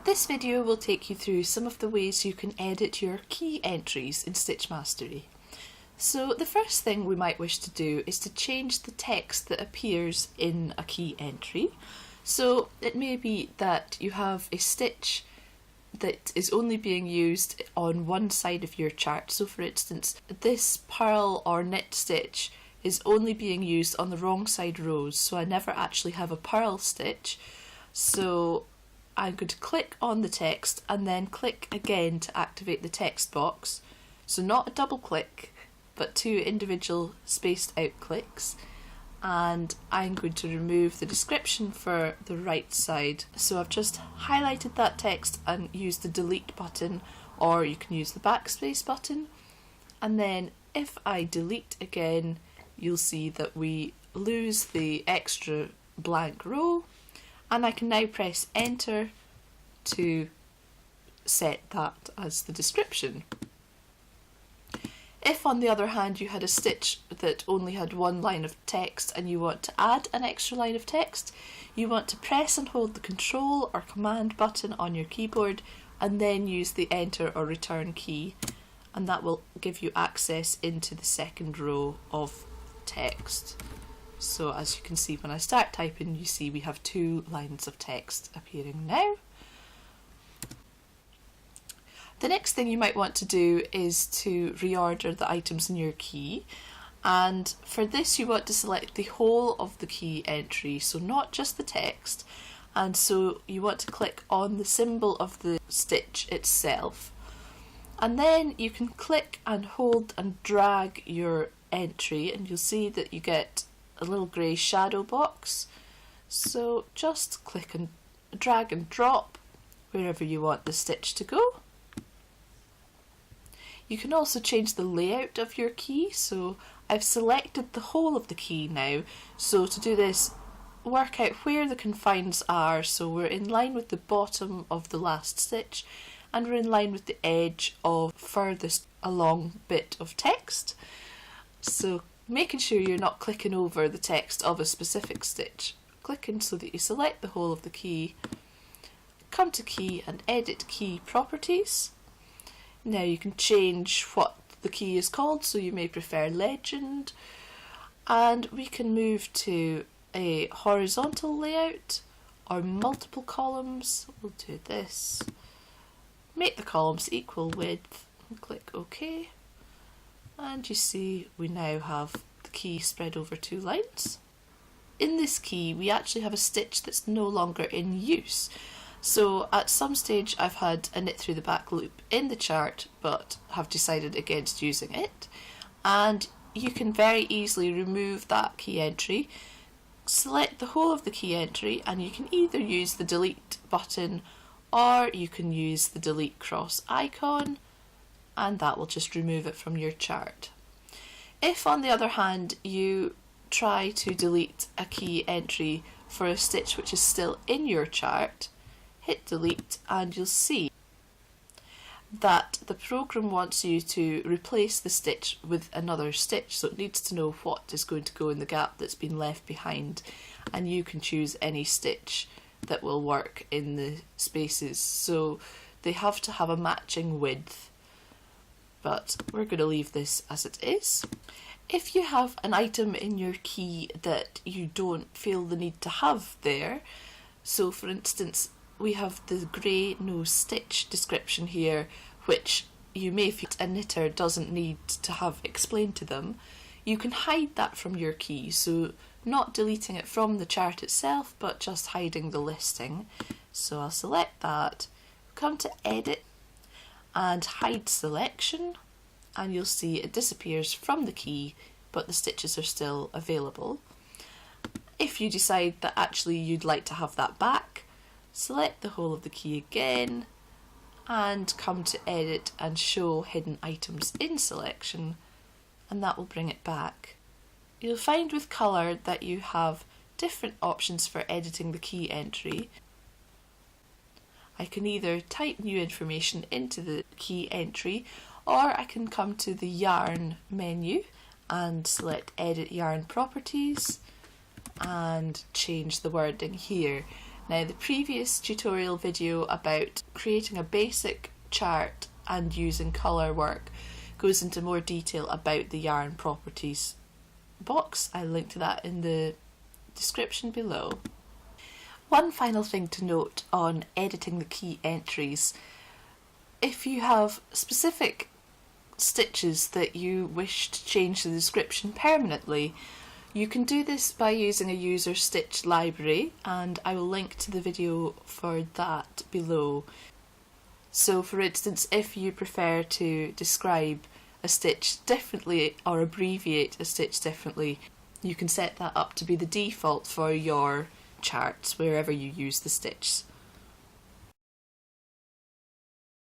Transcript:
This video will take you through some of the ways you can edit your key entries in Stitch Mastery. So the first thing we might wish to do is to change the text that appears in a key entry. So it may be that you have a stitch that is only being used on one side of your chart. So for instance, this purl or knit stitch is only being used on the wrong side rows, so I never actually have a purl stitch. So I'm going to click on the text and then click again to activate the text box. So not a double click, but two individual spaced out clicks. And I'm going to remove the description for the right side. So I've just highlighted that text and used the delete button, or you can use the backspace button. And then if I delete again, you'll see that we lose the extra blank row. And I can now press enter to set that as the description. If on the other hand you had a stitch that only had one line of text and you want to add an extra line of text, you want to press and hold the Control or Command button on your keyboard and then use the enter or return key, and that will give you access into the second row of text. So as you can see, when I start typing, you see we have two lines of text appearing now. The next thing you might want to do is to reorder the items in your key, and for this you want to select the whole of the key entry, so not just the text, and so you want to click on the symbol of the stitch itself, and then you can click and hold and drag your entry and you'll see that you get a little grey shadow box. So just click and drag and drop wherever you want the stitch to go. You can also change the layout of your key, so I've selected the whole of the key now. So to do this, work out where the confines are, so we're in line with the bottom of the last stitch and we're in line with the edge of furthest along bit of text. So making sure you're not clicking over the text of a specific stitch. Clicking so that you select the whole of the key, come to key and edit key properties. Now you can change what the key is called, so you may prefer legend, and we can move to a horizontal layout or multiple columns. We'll do this. Make the columns equal width and click OK. And you see we now have the key spread over two lines. In this key we actually have a stitch that's no longer in use. So at some stage I've had a knit through the back loop in the chart but have decided against using it, and you can very easily remove that key entry, select the whole of the key entry, and you can either use the delete button or you can use the delete cross icon, and that will just remove it from your chart. If on the other hand you try to delete a key entry for a stitch which is still in your chart, hit delete and you'll see that the program wants you to replace the stitch with another stitch, so it needs to know what is going to go in the gap that's been left behind, and you can choose any stitch that will work in the spaces, so they have to have a matching width, but we're going to leave this as it is. If you have an item in your key that you don't feel the need to have there, so for instance we have the grey no stitch description here, which you may feel a knitter doesn't need to have explained to them, you can hide that from your key, so not deleting it from the chart itself but just hiding the listing. So I'll select that, come to edit and hide selection, and you'll see it disappears from the key but the stitches are still available. If you decide that actually you'd like to have that back, select the whole of the key again and come to edit and show hidden items in selection, and that will bring it back. You'll find with colour that you have different options for editing the key entry. I can either type new information into the key entry, or I can come to the yarn menu and select edit yarn properties and change the wording here. Now, the previous tutorial video about creating a basic chart and using colour work goes into more detail about the yarn properties box. I'll link to that in the description below. One final thing to note on editing the key entries: if you have specific stitches that you wish to change the description permanently, you can do this by using a user stitch library, and I will link to the video for that below. So for instance, if you prefer to describe a stitch differently or abbreviate a stitch differently, you can set that up to be the default for your charts wherever you use the stitch.